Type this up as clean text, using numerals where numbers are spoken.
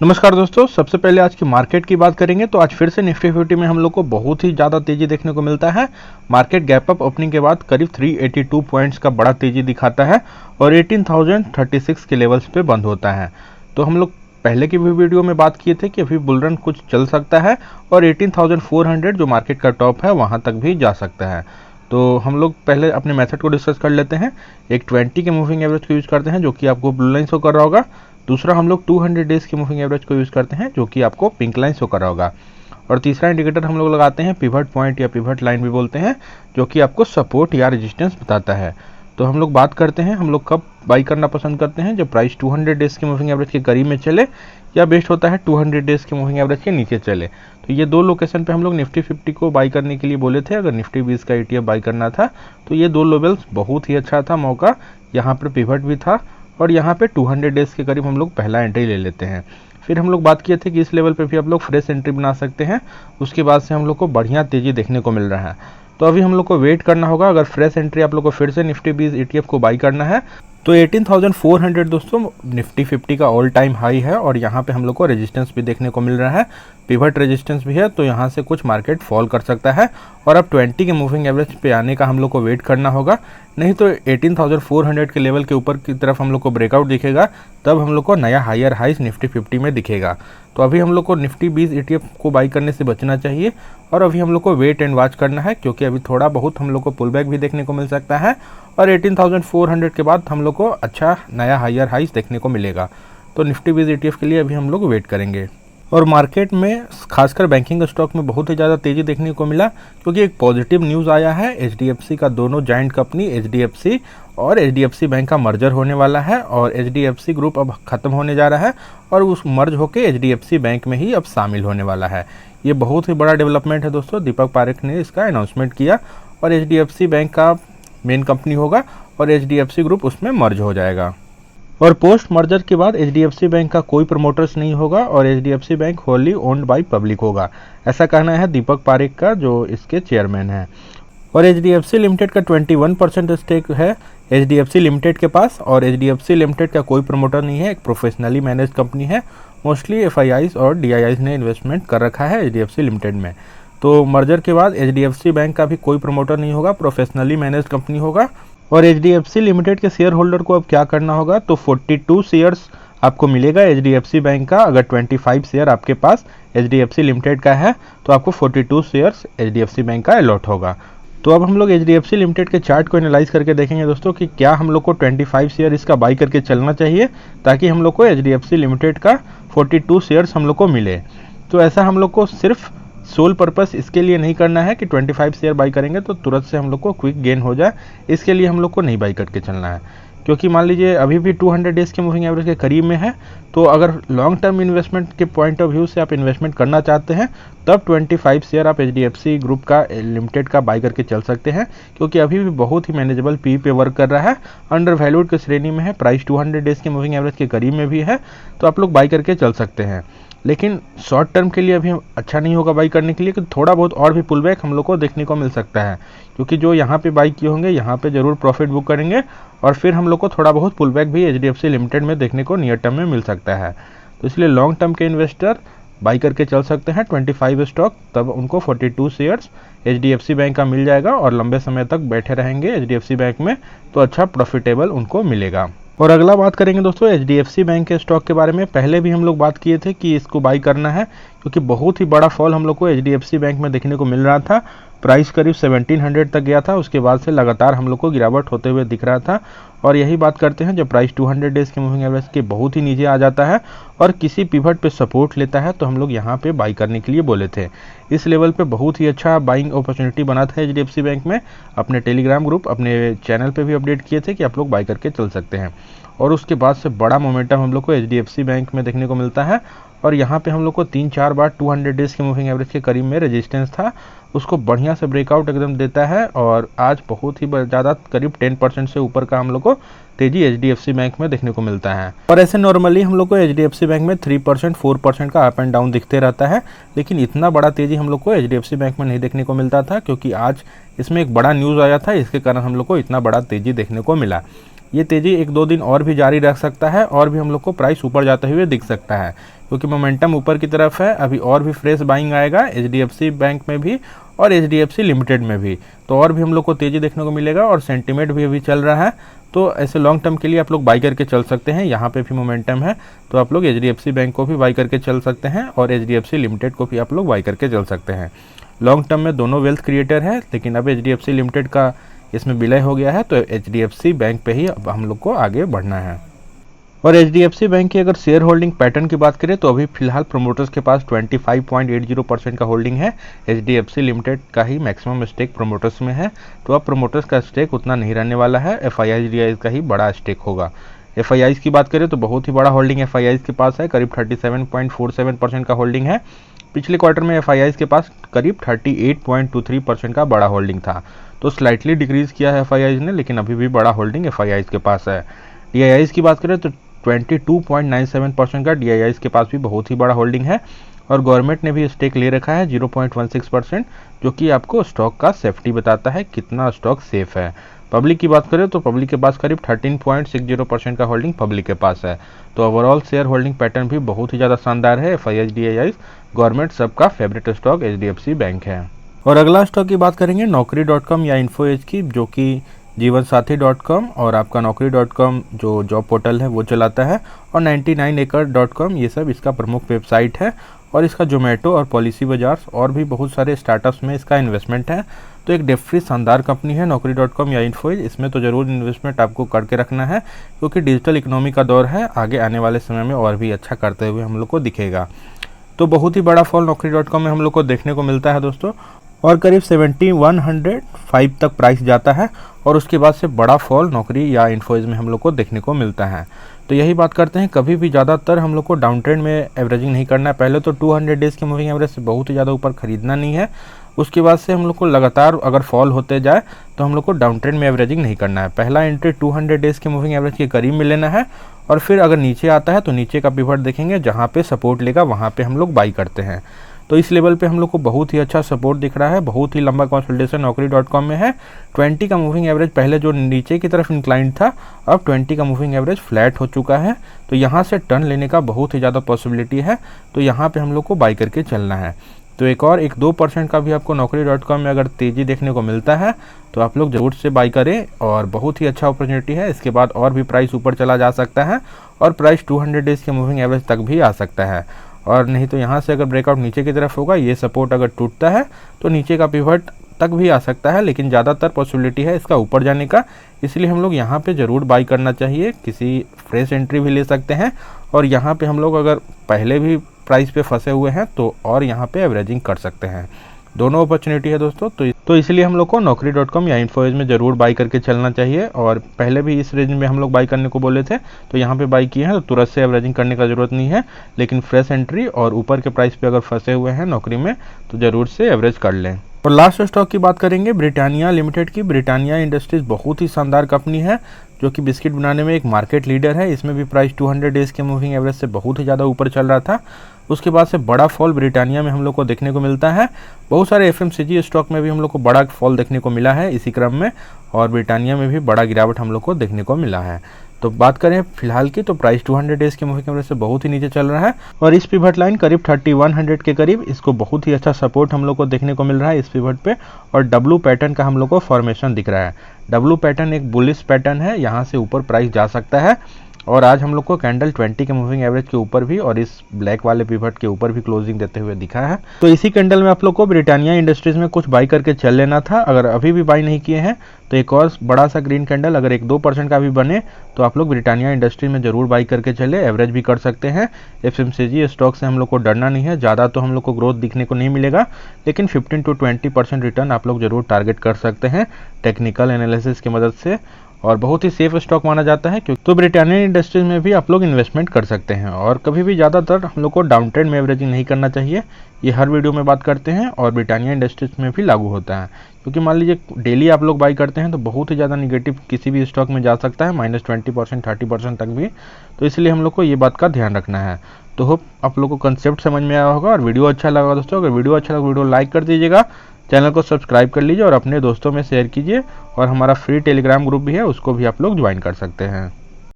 नमस्कार दोस्तों, सबसे पहले आज की मार्केट की बात करेंगे तो आज फिर से निफ्टी 50 में हम लोग को बहुत ही ज़्यादा तेज़ी देखने को मिलता है। मार्केट गैप अप ओपनिंग के बाद करीब 382 पॉइंट्स का बड़ा तेज़ी दिखाता है और 18,036 के लेवल्स पे बंद होता है। तो हम लोग पहले की भी वीडियो में बात किए थे कि अभी बुल रन कुछ चल सकता है और 18,400 जो मार्केट का टॉप है वहाँ तक भी जा सकता है। तो हम लोग पहले अपने मेथड को डिस्कस कर लेते हैं। एक 20 के मूविंग एवरेज को यूज़ करते हैं जो कि आपको ब्लू लाइन शो कर रहा होगा। दूसरा हम लोग 200 डेज की मूविंग एवरेज को यूज़ करते हैं जो कि आपको पिंक लाइन शो कर रहा होगा। और तीसरा इंडिकेटर हम लोग लगाते हैं पिवट पॉइंट या पिवट लाइन भी बोलते हैं, जो कि आपको सपोर्ट या रेजिस्टेंस बताता है। तो हम लोग बात करते हैं हम लोग कब बाई करना पसंद करते हैं, जब प्राइस 200 डेज की मूविंग एवरेज के करीब में चले या बेस्ट होता है 200 डेज की मूविंग एवरेज के नीचे चले। तो ये दो लोकेशन पे हम लोग निफ्टी 50 को बाई करने के लिए बोले थे। अगर निफ्टी 20 का ETF बाई करना था तो ये दो लेवल्स बहुत ही अच्छा था मौका। यहाँ पर पिवट भी था और यहाँ पे 200 डेज के करीब हम लोग पहला एंट्री ले लेते हैं। फिर हम लोग बात किए थे कि इस लेवल पे भी आप लोग फ्रेश एंट्री बना सकते हैं। उसके बाद से हम लोग को बढ़िया तेज़ी देखने को मिल रहा है। तो अभी हम लोग को वेट करना होगा। अगर फ्रेश एंट्री आप लोग को फिर से निफ्टी 20 ETF को बाई करना है तो 18,400 दोस्तों निफ्टी 50 का ऑल टाइम हाई है और यहाँ पे हम लोग को रेजिस्टेंस भी देखने को मिल रहा है, पिवट रेजिस्टेंस भी है। तो यहाँ से कुछ मार्केट फॉल कर सकता है और अब 20 के मूविंग एवरेज पे आने का हम लोग को वेट करना होगा। नहीं तो 18,400 के लेवल के ऊपर की तरफ हम लोग को ब्रेकआउट दिखेगा, तब हम लोग को नया हायर हाइस निफ्टी 50 में दिखेगा। तो अभी हम लोग को निफ्टी 20 ETF को बाई करने से बचना चाहिए और अभी हम लोग को वेट एंड वॉच करना है, क्योंकि अभी थोड़ा बहुत हम लोग को पुल बैक भी देखने को मिल सकता है और 18,400 के बाद हम लोग को अच्छा नया हायर हाइस देखने को मिलेगा। तो निफ्टी 20 ETF के लिए अभी हम लोग वेट करेंगे। और मार्केट में खासकर बैंकिंग स्टॉक में बहुत ही ज़्यादा तेज़ी देखने को मिला, क्योंकि एक पॉजिटिव न्यूज़ आया है। HDFC का दोनों जॉइंट कंपनी HDFC और HDFC बैंक का मर्जर होने वाला है और HDFC ग्रुप अब ख़त्म होने जा रहा है और उस मर्ज होकर HDFC बैंक में ही अब शामिल होने वाला है। ये बहुत ही बड़ा डेवलपमेंट है दोस्तों। दीपक पारेख ने इसका अनाउंसमेंट किया और HDFC बैंक का मेन कंपनी होगा और HDFC ग्रुप उसमें मर्ज हो जाएगा। और पोस्ट मर्जर के बाद HDFC बैंक का कोई प्रमोटर्स नहीं होगा और HDFC bank wholly owned by public होगा, ऐसा कहना है दीपक पारेख का, जो इसके चेयरमैन हैं। और HDFC लिमिटेड का 21% स्टेक है HDFC लिमिटेड के पास और HDFC लिमिटेड का कोई प्रमोटर नहीं है, एक प्रोफेशनली मैनेज कंपनी है। मोस्टली FIIs और DIIs ने इन्वेस्टमेंट कर रखा है HDFC लिमिटेड में। तो मर्जर के बाद HDFC बैंक का भी कोई प्रमोटर नहीं होगा, प्रोफेशनली मैनेज कंपनी होगा। और HDFC लिमिटेड के शेयर होल्डर को अब क्या करना होगा, तो 42 शेयर्स आपको मिलेगा HDFC बैंक का। अगर 25 शेयर आपके पास HDFC लिमिटेड का है तो आपको 42 शेयर्स HDFC बैंक का अलॉट होगा। तो अब हम लोग HDFC लिमिटेड के चार्ट को एनालाइज करके देखेंगे दोस्तों कि क्या हम लोग को 25 शेयर इसका बाई करके चलना चाहिए, ताकि हम लोग को HDFC लिमिटेड का 42 शेयर्स हम लोग को मिले। तो ऐसा हम लोग को सिर्फ सोल पर्पस इसके लिए नहीं करना है कि 25 शेयर बाई करेंगे तो तुरंत से हम लोग को क्विक गेन हो जाए, इसके लिए हम लोग को नहीं बाई करके चलना है। क्योंकि मान लीजिए अभी भी 200 डेज के मूविंग एवरेज के करीब में है, तो अगर लॉन्ग टर्म इन्वेस्टमेंट के पॉइंट ऑफ व्यू से आप इन्वेस्टमेंट करना चाहते हैं तब 25 शेयर आप HDFC ग्रुप का लिमिटेड का बाई करके चल सकते हैं, क्योंकि अभी भी बहुत ही मैनेजेबल पी पे वर्क कर रहा है, अंडर वैल्यूड की श्रेणी में है, प्राइस 200 डेज के मूविंग एवरेज के करीब में भी है, तो आप लोग बाई करके चल सकते हैं। लेकिन शॉर्ट टर्म के लिए अभी अच्छा नहीं होगा बाई करने के लिए, कि थोड़ा बहुत और भी पुल बैक हम लोग को देखने को मिल सकता है, क्योंकि जो यहाँ पे बाई किए होंगे यहाँ पे ज़रूर प्रॉफिट बुक करेंगे और फिर हम लोग को थोड़ा बहुत पुल बैक भी HDFC लिमिटेड में देखने को नियर टर्म में मिल सकता है। तो इसलिए लॉन्ग टर्म के इन्वेस्टर बाई करके चल सकते हैं 25 स्टॉक, तब उनको 42 शेयर्स HDFC बैंक का मिल जाएगा और लंबे समय तक बैठे रहेंगे HDFC बैंक में, तो अच्छा प्रॉफिटेबल उनको मिलेगा। और अगला बात करेंगे दोस्तों HDFC बैंक के स्टॉक के बारे में। पहले भी हम लोग बात किए थे कि इसको बाई करना है, क्योंकि बहुत ही बड़ा फॉल हम लोग को HDFC बैंक में देखने को मिल रहा था। प्राइस करीब 1700 तक गया था, उसके बाद से लगातार हम लोग को गिरावट होते हुए दिख रहा था। और यही बात करते हैं, जब प्राइस 200 डेज के मूविंग एवरेज के बहुत ही नीचे आ जाता है और किसी पिवट पे सपोर्ट लेता है, तो हम लोग यहाँ पे बाई करने के लिए बोले थे। इस लेवल पे बहुत ही अच्छा बाइंग अपॉर्चुनिटी बना था HDFC बैंक में। अपने टेलीग्राम ग्रुप, अपने चैनल पे भी अपडेट किए थे कि आप लोग बाई करके चल सकते हैं। और उसके बाद से बड़ा मोमेंटम हम लोग को HDFC बैंक में देखने को मिलता है और यहाँ पे हम लोग को 3-4 बार 200 डेज के मूविंग एवरेज के करीब में रेजिस्टेंस था, उसको बढ़िया से ब्रेकआउट एकदम देता है और आज बहुत ही ज़्यादा करीब 10% से ऊपर का हम लोग को तेजी HDFC बैंक में देखने को मिलता है। और ऐसे नॉर्मली हम लोग को HDFC बैंक में 3% 4% का अप एंड डाउन दिखते रहता है, लेकिन इतना बड़ा तेजी हम लोग को HDFC बैंक में नहीं देखने को मिलता था, क्योंकि आज इसमें एक बड़ा न्यूज़ आया था, इसके कारण हम लोग को इतना बड़ा तेजी देखने को मिला। ये तेज़ी 1-2 दिन और भी जारी रख सकता है और भी हम लोग को प्राइस ऊपर जाते हुए दिख सकता है, क्योंकि मोमेंटम ऊपर की तरफ है। अभी और भी फ्रेश बाइंग आएगा HDFC बैंक में भी और HDFC लिमिटेड में भी, तो और भी हम लोग को तेज़ी देखने को मिलेगा और सेंटीमेंट भी अभी चल रहा है। तो ऐसे लॉन्ग टर्म के लिए आप लोग बाई करके चल सकते हैं। यहाँ पे भी मोमेंटम है तो आप लोग HDFC बैंक को भी बाई करके चल सकते हैं और HDFC लिमिटेड को भी आप लोग बाई करके चल सकते हैं। लॉन्ग टर्म में दोनों वेल्थ क्रिएटर है, लेकिन अब HDFC लिमिटेड का इसमें विलय हो गया है तो HDFC बैंक पे ही अब हम लोग को आगे बढ़ना है। और HDFC बैंक की अगर शेयर होल्डिंग पैटर्न की बात करें तो अभी फिलहाल प्रमोटर्स के पास 25.80% का होल्डिंग है। HDFC लिमिटेड का ही मैक्सिमम स्टेक प्रमोटर्स में है, तो अब प्रमोटर्स का स्टेक उतना नहीं रहने वाला है। FIIs का ही बड़ा स्टेक होगा। FIIs की बात करें तो बहुत ही बड़ा होल्डिंग FIIs के पास है, करीब 37.47% का होल्डिंग है। पिछले क्वार्टर में FIIs के पास करीब 38.23% का बड़ा होल्डिंग था, तो स्लाइटली डिक्रीज किया है FIIs ने, लेकिन अभी भी बड़ा होल्डिंग FIIs के पास है। DIIs की बात करें तो 22.97% का DIIs के पास भी बहुत ही बड़ा होल्डिंग है और गवर्नमेंट ने भी स्टेक ले रखा है 0.16%, जो कि आपको स्टॉक का सेफ्टी बताता है, कितना स्टॉक सेफ है। पब्लिक की बात करें तो पब्लिक के पास करीब 13.60% का होल्डिंग पब्लिक के पास है। तो ओवरऑल शेयर होल्डिंग पैटर्न भी बहुत ही ज़्यादा शानदार है। FIIs DIIs गवर्नमेंट सबका फेवरेट स्टॉक HDFC बैंक है। और अगला स्टॉक की बात करेंगे Naukri.com या इन्फोएज की, जो कि जीवनसाथी.com और आपका Naukri.com जो जॉब पोर्टल है वो चलाता है, और 99acre.com ये सब इसका प्रमुख वेबसाइट है। और इसका जोमेटो और पॉलिसी बाजार और भी बहुत सारे स्टार्टअप्स में इसका इन्वेस्टमेंट है। तो एक डेफिनेटली शानदार कंपनी है Naukri.com या इन्फोएज, इसमें तो ज़रूर इन्वेस्टमेंट आपको करके रखना है, क्योंकि डिजिटल इकोनॉमी का दौर है, आगे आने वाले समय में और भी अच्छा करते हुए हम लोग को दिखेगा। तो बहुत ही बड़ा फॉल Naukri.com में हम लोग को देखने को मिलता है दोस्तों, और करीब 7105 तक प्राइस जाता है, और उसके बाद से बड़ा फॉल नौकरी या इन्फोएज में हम लोग को देखने को मिलता है। तो यही बात करते हैं, कभी भी ज़्यादातर हम लोग को डाउन ट्रेंड में एवरेजिंग नहीं करना है। पहले तो 200 डेज़ के मूविंग एवरेज से बहुत ही ज़्यादा ऊपर खरीदना नहीं है, उसके बाद से हम लोग को लगातार अगर फॉल होते जाए तो हम लोग को डाउन ट्रेंड में एवरेजिंग नहीं करना है। पहला एंट्री 200 डेज़ के मूविंग एवरेज के करीब में लेना है, और फिर अगर नीचे आता है तो नीचे का पिवट देखेंगे, जहाँ पे सपोर्ट लेगा वहाँ पे हम लोग बाई करते हैं। तो इस लेवल पे हम लोग को बहुत ही अच्छा सपोर्ट दिख रहा है, बहुत ही लंबा कंसोलिडेशन Naukri.com में है। 20 का मूविंग एवरेज पहले जो नीचे की तरफ इंक्लाइंड था, अब 20 का मूविंग एवरेज फ्लैट हो चुका है, तो यहाँ से टर्न लेने का बहुत ही ज़्यादा पॉसिबिलिटी है, तो यहाँ पे हम लोग को बाई करके चलना है। तो एक 1-2% का भी आपको Naukri.com में अगर तेज़ी देखने को मिलता है तो आप लोग ज़रूर से बाई करें, और बहुत ही अच्छा अपॉर्चुनिटी है। इसके बाद और भी प्राइस ऊपर चला जा सकता है, और प्राइस 200 डेज़ के मूविंग एवरेज तक भी आ सकता है, और नहीं तो यहाँ से अगर ब्रेकआउट नीचे की तरफ होगा, ये सपोर्ट अगर टूटता है तो नीचे का पिवट तक भी आ सकता है, लेकिन ज़्यादातर पॉसिबिलिटी है इसका ऊपर जाने का, इसलिए हम लोग यहाँ पे ज़रूर बाई करना चाहिए। किसी फ्रेश एंट्री भी ले सकते हैं, और यहाँ पे हम लोग अगर पहले भी प्राइस पे फंसे हुए हैं तो और यहाँ पे एवरेजिंग कर सकते हैं। दोनों अपॉर्चुनिटी है दोस्तों, तो इसलिए हम लोग को Naukri.com या इन्फोएज में ज़रूर बाई करके चलना चाहिए। और पहले भी इस रेंज में हम लोग बाई करने को बोले थे, तो यहाँ पे बाई किए हैं, तो तुरंत से एवरेजिंग करने का ज़रूरत नहीं है, लेकिन फ्रेश एंट्री और ऊपर के प्राइस पे अगर फंसे हुए हैं नौकरी में तो ज़रूर से एवरेज कर लें। और लास्ट स्टॉक की बात करेंगे ब्रिटानिया लिमिटेड की। ब्रिटानिया इंडस्ट्रीज बहुत ही शानदार कंपनी है, जो कि बिस्किट बनाने में एक मार्केट लीडर है। इसमें भी प्राइस 200 डेज़ के मूविंग एवरेज से बहुत ही ज़्यादा ऊपर चल रहा था, उसके बाद से बड़ा फॉल ब्रिटानिया में हम लोग को देखने को मिलता है। बहुत सारे FMCG स्टॉक में भी हम लोग को बड़ा फॉल देखने को मिला है इसी क्रम में, और ब्रिटानिया में भी बड़ा गिरावट हम लोग को देखने को मिला है। तो बात करें फिलहाल की, तो प्राइस 200 डेज़ के मूविंग एवरेज से बहुत ही नीचे चल रहा है, और इस पिवट लाइन करीब 3100 के करीब, इसको बहुत ही अच्छा सपोर्ट हम लोग को देखने को मिल रहा है इस पिवट पे। और डब्लू पैटर्न का हम लोग को फॉर्मेशन दिख रहा है। डब्लू पैटर्न एक बुलिश पैटर्न है, यहाँ से ऊपर प्राइस जा सकता है, और आज हम लोग को कैंडल 20 के मूविंग एवरेज के ऊपर भी और इस ब्लैक वाले पिवट के ऊपर भी क्लोजिंग देते हुए दिखा है। तो इसी कैंडल में आप लोग को ब्रिटानिया इंडस्ट्रीज में कुछ बाई करके चल लेना था। अगर अभी भी बाई नहीं किए हैं तो एक और बड़ा सा ग्रीन कैंडल अगर 1-2% का भी बने तो आप लोग ब्रिटानिया इंडस्ट्री में ज़रूर बाई करके चले, एवरेज भी कर सकते हैं। FMCG स्टॉक से हम लोग को डरना नहीं है, ज़्यादा तो हम लोग को ग्रोथ दिखने को नहीं मिलेगा, लेकिन 15-20% रिटर्न आप लोग ज़रूर टारगेट कर सकते हैं टेक्निकल एनालिसिस की मदद से, और बहुत ही सेफ स्टॉक माना जाता है। क्योंकि तो ब्रिटानिया इंडस्ट्रीज में भी आप लोग इन्वेस्टमेंट कर सकते हैं, और कभी भी ज़्यादातर हम लोग को डाउन ट्रेंड में एवरेजिंग नहीं करना चाहिए, ये हर वीडियो में बात करते हैं, और ब्रिटानिया इंडस्ट्रीज में भी लागू होता है। क्योंकि मान लीजिए डेली आप लोग बाई करते हैं तो बहुत ही ज़्यादा निगेटिव किसी भी स्टॉक में जा सकता है, -20% 30% तक भी, तो इसलिए हम लोग को ये बात का ध्यान रखना है। तो होप आप लोग को कंसेप्ट समझ में आया होगा, और वीडियो अच्छा लगा दोस्तों, अगर वीडियो अच्छा लगा वीडियो लाइक कर दीजिएगा, चैनल को सब्सक्राइब कर लीजिए और अपने दोस्तों में शेयर कीजिए, और हमारा फ्री टेलीग्राम ग्रुप भी है, उसको भी आप लोग ज्वाइन कर सकते हैं।